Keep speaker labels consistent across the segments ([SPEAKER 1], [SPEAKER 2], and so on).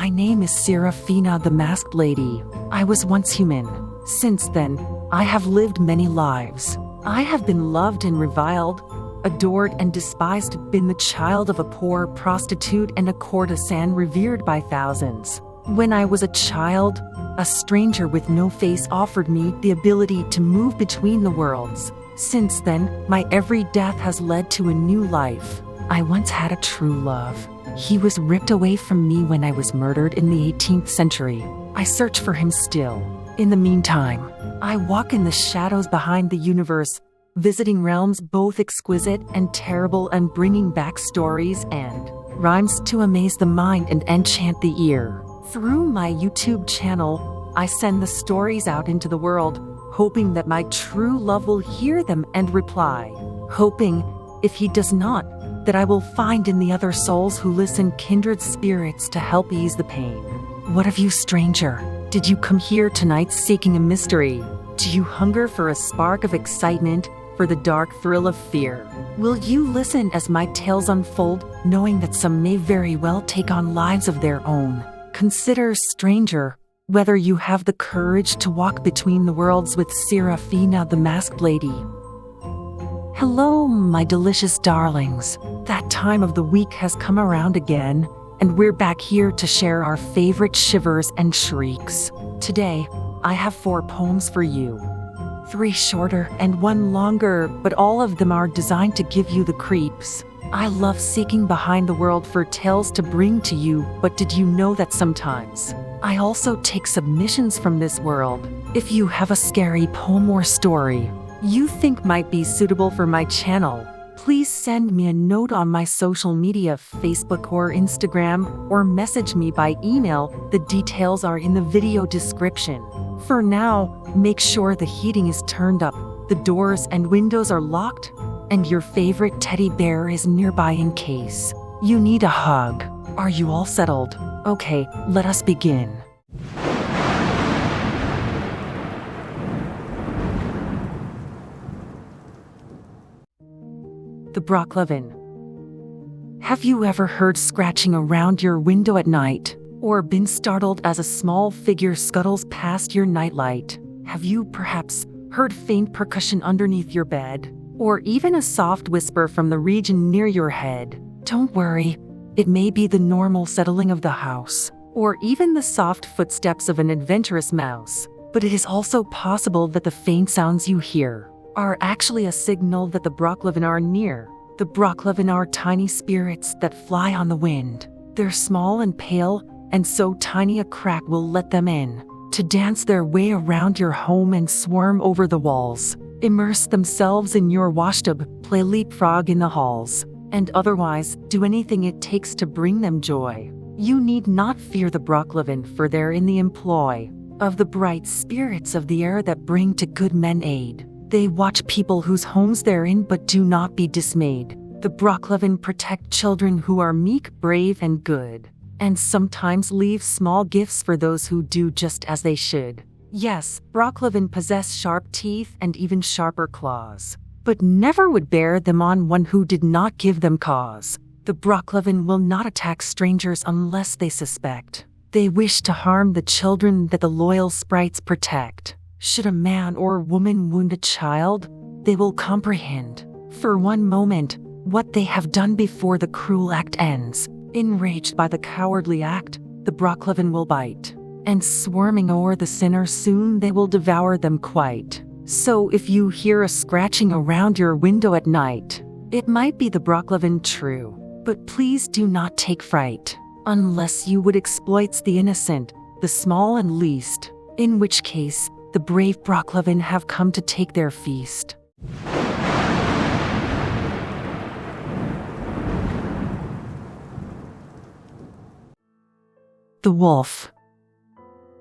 [SPEAKER 1] My name is Seraphina, the Masked Lady. I was once human. Since then, I have lived many lives. I have been loved and reviled, adored and despised, been the child of a poor prostitute and a courtesan revered by thousands. When I was a child, a stranger with no face offered me the ability to move between the worlds. Since then, my every death has led to a new life. I once had a true love. He was ripped away from me when I was murdered in the 18th century. I search for him still. In the meantime, I walk in the shadows behind the universe, visiting realms both exquisite and terrible and bringing back stories and rhymes to amaze the mind and enchant the ear. Through my YouTube channel, I send the stories out into the world, hoping that my true love will hear them and reply. Hoping, if he does not, that I will find in the other souls who listen kindred spirits to help ease the pain. What of you, stranger? Did you come here tonight seeking a mystery? Do you hunger for a spark of excitement, for the dark thrill of fear? Will you listen as my tales unfold, knowing that some may very well take on lives of their own? Consider, stranger, whether you have the courage to walk between the worlds with Seraphina, the Masked Lady. Hello, my delicious darlings. That time of the week has come around again, and we're back here to share our favorite shivers and shrieks. Today, I have 4 poems for you. 3 shorter and 1 longer, but all of them are designed to give you the creeps. I love seeking behind the world for tales to bring to you, but did you know that sometimes I also take submissions from this world? If you have a scary poem or story you think might be suitable for my channel, please send me a note on my social media, Facebook or Instagram, or message me by email. The details are in the video description. For now, make sure the heating is turned up, the doors and windows are locked, and your favorite teddy bear is nearby in case you need a hug. Are you all settled? Okay, let us begin. The Broccleven. Have you ever heard scratching around your window at night, or been startled as a small figure scuttles past your nightlight? Have you perhaps heard faint percussion underneath your bed, or even a soft whisper from the region near your head? Don't worry, it may be the normal settling of the house, or even the soft footsteps of an adventurous mouse, but it is also possible that the faint sounds you hear are actually a signal that the Broccleven are near. The Broccleven are tiny spirits that fly on the wind. They're small and pale, and so tiny a crack will let them in, to dance their way around your home and swarm over the walls, immerse themselves in your washtub, play leapfrog in the halls, and otherwise do anything it takes to bring them joy. You need not fear the Broccleven, for they're in the employ of the bright spirits of the air that bring to good men aid. They watch people whose homes they're in, but do not be dismayed. The Broccleven protect children who are meek, brave, and good, and sometimes leave small gifts for those who do just as they should. Yes, Broccleven possess sharp teeth and even sharper claws, but never would bear them on one who did not give them cause. The Broccleven will not attack strangers unless they suspect they wish to harm the children that the loyal sprites protect. Should a man or woman wound a child, they will comprehend, for one moment, what they have done before the cruel act ends. Enraged by the cowardly act, the Broccleven will bite, and swarming o'er the sinner soon they will devour them quite. So if you hear a scratching around your window at night, it might be the Broccleven, true, but please do not take fright, unless you would exploit the innocent, the small and least, in which case, the brave Broccleven have come to take their feast. The Wolf.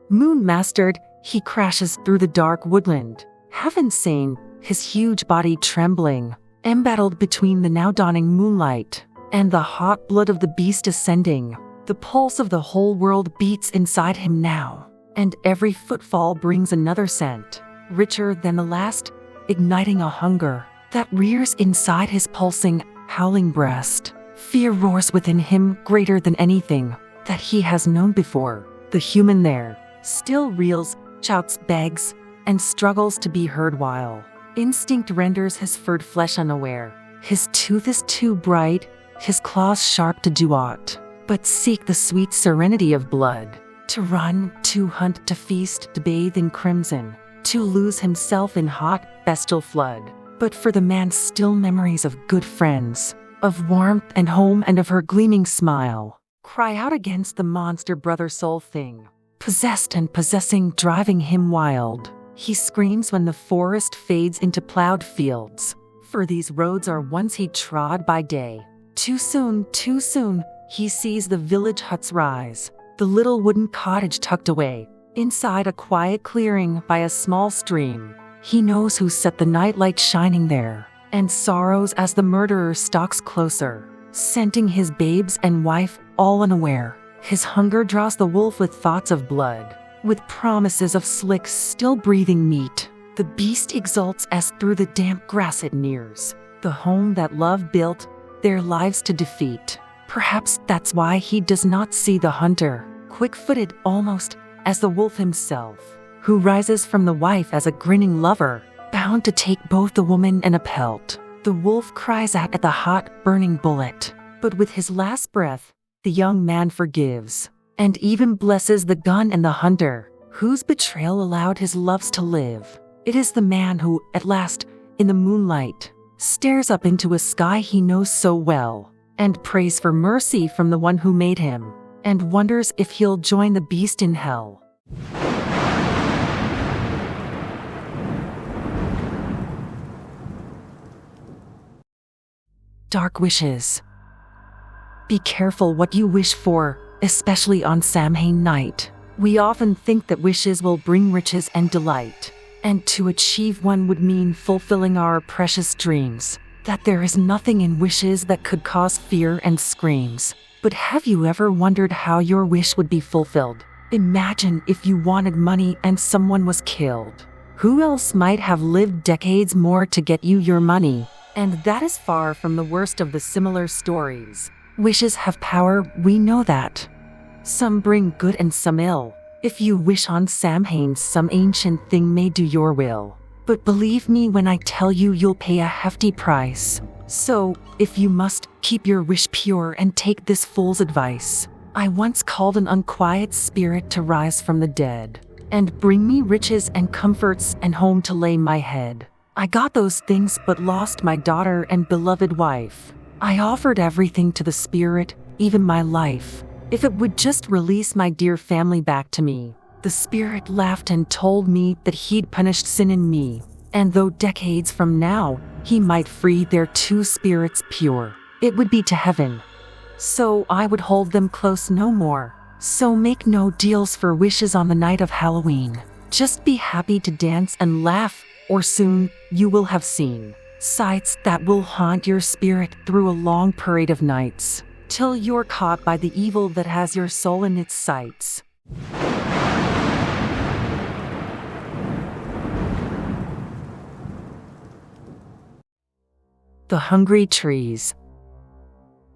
[SPEAKER 1] Moon-mastered, he crashes through the dark woodland, half-insane, his huge body trembling, embattled between the now-dawning moonlight and the hot blood of the beast ascending. The pulse of the whole world beats inside him now, and every footfall brings another scent, richer than the last, igniting a hunger that rears inside his pulsing, howling breast. Fear roars within him greater than anything that he has known before. The human there still reels, shouts, begs, and struggles to be heard while instinct renders his furred flesh unaware. His tooth is too bright, his claws sharp to do aught but seek the sweet serenity of blood. To run, to hunt, to feast, to bathe in crimson, to lose himself in hot, bestial flood. But for the man still memories of good friends, of warmth and home and of her gleaming smile, cry out against the monster brother soul thing, possessed and possessing, driving him wild. He screams when the forest fades into plowed fields, for these roads are ones he trod by day. Too soon, he sees the village huts rise, the little wooden cottage tucked away inside a quiet clearing by a small stream. He knows who set the nightlight shining there, and sorrows as the murderer stalks closer, scenting his babes and wife, all unaware. His hunger draws the wolf with thoughts of blood, with promises of slick, still breathing meat. The beast exults as through the damp grass it nears the home that love built, their lives to defeat. Perhaps that's why he does not see the hunter, quick-footed almost as the wolf himself, who rises from the wife as a grinning lover, bound to take both the woman and a pelt. The wolf cries out at the hot, burning bullet, but with his last breath, the young man forgives, and even blesses the gun and the hunter, whose betrayal allowed his loves to live. It is the man who, at last, in the moonlight, stares up into a sky he knows so well, and prays for mercy from the one who made him, and wonders if he'll join the beast in hell. Dark wishes. Be careful what you wish for, especially on Samhain night. We often think that wishes will bring riches and delight, and to achieve one would mean fulfilling our precious dreams, that there is nothing in wishes that could cause fear and screams. But have you ever wondered how your wish would be fulfilled? Imagine if you wanted money and someone was killed. Who else might have lived decades more to get you your money? And that is far from the worst of the similar stories. Wishes have power, we know that. Some bring good and some ill. If you wish on Samhain, some ancient thing may do your will. But believe me when I tell you you'll pay a hefty price. So, if you must, keep your wish pure and take this fool's advice. I once called an unquiet spirit to rise from the dead, and bring me riches and comforts and home to lay my head. I got those things but lost my daughter and beloved wife. I offered everything to the spirit, even my life, if it would just release my dear family back to me. The spirit laughed and told me that he'd punished sin in me, and though decades from now, he might free their two spirits pure, it would be to heaven. So I would hold them close no more. So make no deals for wishes on the night of Halloween. Just be happy to dance and laugh, or soon you will have seen sights that will haunt your spirit through a long parade of nights, till you're caught by the evil that has your soul in its sights. The hungry trees.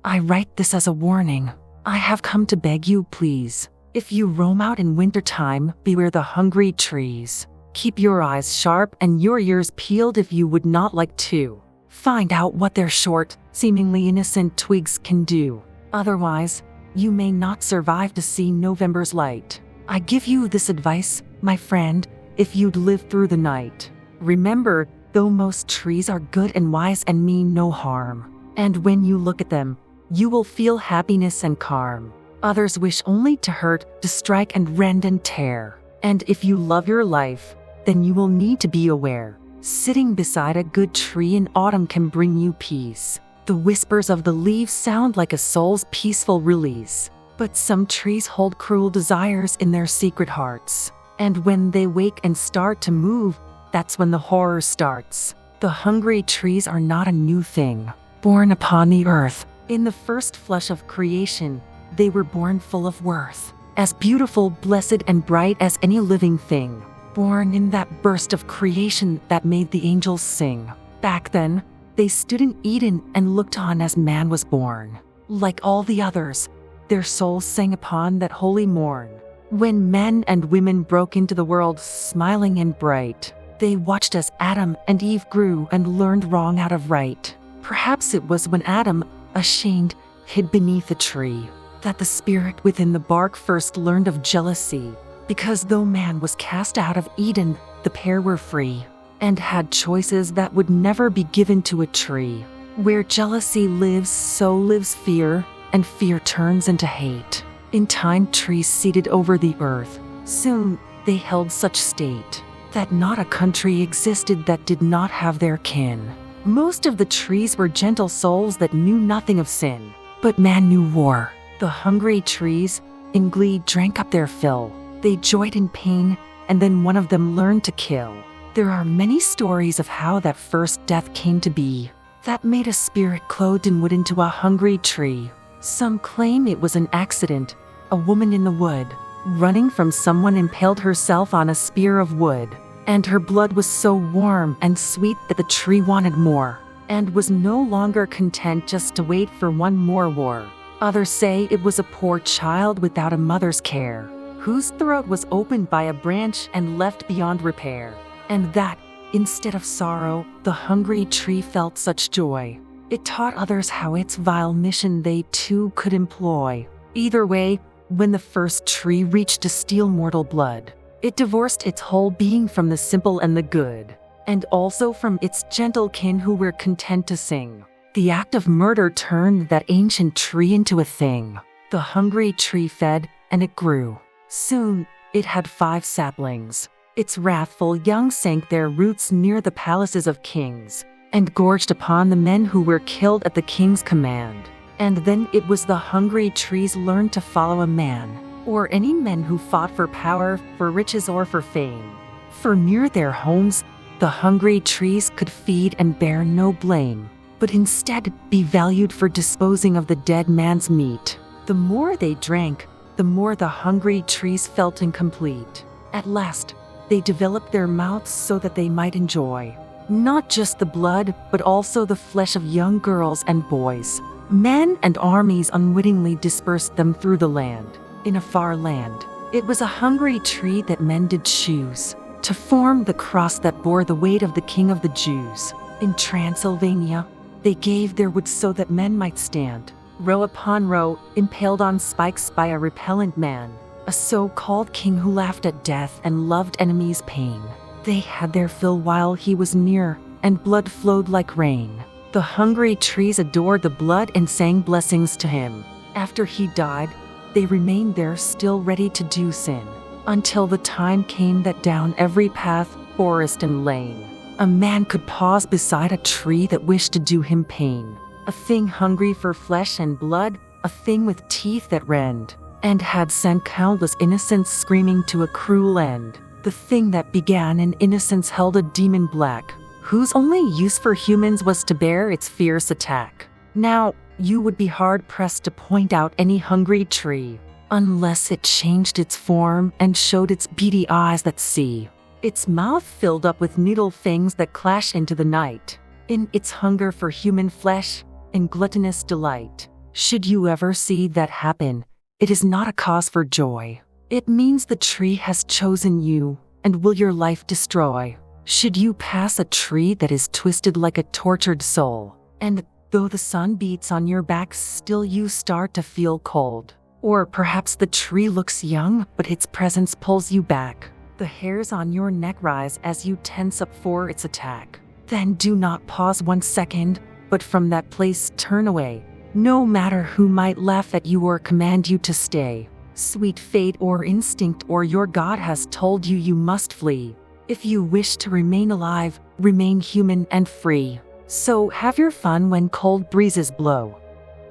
[SPEAKER 1] I write this as a warning. I have come to beg you, please. If you roam out in wintertime, beware the hungry trees. Keep your eyes sharp and your ears peeled if you would not like to find out what their short, seemingly innocent twigs can do. Otherwise, you may not survive to see November's light. I give you this advice, my friend, if you'd live through the night. Remember, though most trees are good and wise and mean no harm, and when you look at them, you will feel happiness and calm. Others wish only to hurt, to strike and rend and tear. And if you love your life, then you will need to be aware. Sitting beside a good tree in autumn can bring you peace. The whispers of the leaves sound like a soul's peaceful release. But some trees hold cruel desires in their secret hearts. And when they wake and start to move, that's when the horror starts. The hungry trees are not a new thing, born upon the earth. In the first flush of creation, they were born full of worth, as beautiful, blessed, and bright as any living thing, born in that burst of creation that made the angels sing. Back then, they stood in Eden and looked on as man was born. Like all the others, their souls sang upon that holy morn. When men and women broke into the world smiling and bright, they watched as Adam and Eve grew and learned wrong out of right. Perhaps it was when Adam, ashamed, hid beneath a tree, that the spirit within the bark first learned of jealousy, because though man was cast out of Eden, the pair were free, and had choices that would never be given to a tree. Where jealousy lives, so lives fear, and fear turns into hate. In time, trees seeded over the earth. Soon, they held such state that not a country existed that did not have their kin. Most of the trees were gentle souls that knew nothing of sin, but man knew war. The hungry trees, in glee, drank up their fill. They joyed in pain, and then one of them learned to kill. There are many stories of how that first death came to be, that made a spirit clothed in wood into a hungry tree. Some claim it was an accident. A woman in the wood, running from someone, impaled herself on a spear of wood, and her blood was so warm and sweet that the tree wanted more, and was no longer content just to wait for one more war. Others say it was a poor child without a mother's care, whose throat was opened by a branch and left beyond repair, and that, instead of sorrow, the hungry tree felt such joy. It taught others how its vile mission they too could employ. Either way, when the first tree reached to steal mortal blood, it divorced its whole being from the simple and the good, and also from its gentle kin who were content to sing. The act of murder turned that ancient tree into a thing. The hungry tree fed, and it grew. Soon, it had 5 saplings. Its wrathful young sank their roots near the palaces of kings, and gorged upon the men who were killed at the king's command. And then it was the hungry trees learned to follow a man, or any men who fought for power, for riches, or for fame. For near their homes, the hungry trees could feed and bear no blame, but instead be valued for disposing of the dead man's meat. The more they drank, the more the hungry trees felt incomplete. At last, they developed their mouths so that they might enjoy not just the blood, but also the flesh of young girls and boys. Men and armies unwittingly dispersed them through the land. In a far land, it was a hungry tree that men did choose to form the cross that bore the weight of the King of the Jews. In Transylvania, they gave their wood so that men might stand, row upon row, impaled on spikes by a repellent man, a so-called king who laughed at death and loved enemies' pain. They had their fill while he was near, and blood flowed like rain. The hungry trees adored the blood and sang blessings to him. After he died, they remained there still ready to do sin, until the time came that down every path, forest and lane, a man could pause beside a tree that wished to do him pain. A thing hungry for flesh and blood, a thing with teeth that rend, and had sent countless innocents screaming to a cruel end. The thing that began in innocence held a demon black, whose only use for humans was to bear its fierce attack. Now, you would be hard-pressed to point out any hungry tree, unless it changed its form and showed its beady eyes that see, its mouth filled up with needle fangs that clash into the night, in its hunger for human flesh and gluttonous delight. Should you ever see that happen, it is not a cause for joy. It means the tree has chosen you and will your life destroy. Should you pass a tree that is twisted like a tortured soul, and though the sun beats on your back, still you start to feel cold, or perhaps the tree looks young, but its presence pulls you back. The hairs on your neck rise as you tense up for its attack. Then do not pause 1 second, but from that place turn away, no matter who might laugh at you or command you to stay. Sweet fate or instinct or your God has told you must flee. If you wish to remain alive, remain human and free. So have your fun when cold breezes blow.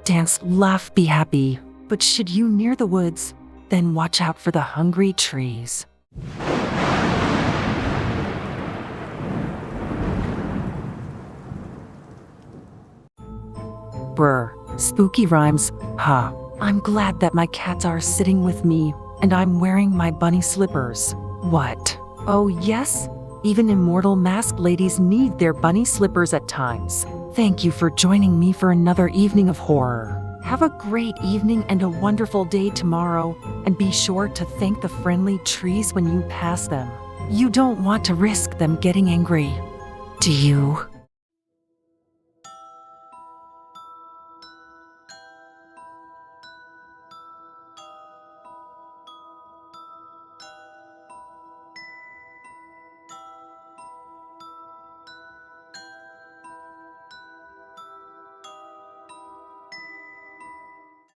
[SPEAKER 1] Dance, laugh, be happy. But should you near the woods, then watch out for the hungry trees. Brr, spooky rhymes, huh? I'm glad that my cats are sitting with me, and I'm wearing my bunny slippers. What? Oh yes, even immortal masked ladies need their bunny slippers at times. Thank you for joining me for another evening of horror. Have a great evening and a wonderful day tomorrow, and be sure to thank the friendly trees when you pass them. You don't want to risk them getting angry, do you?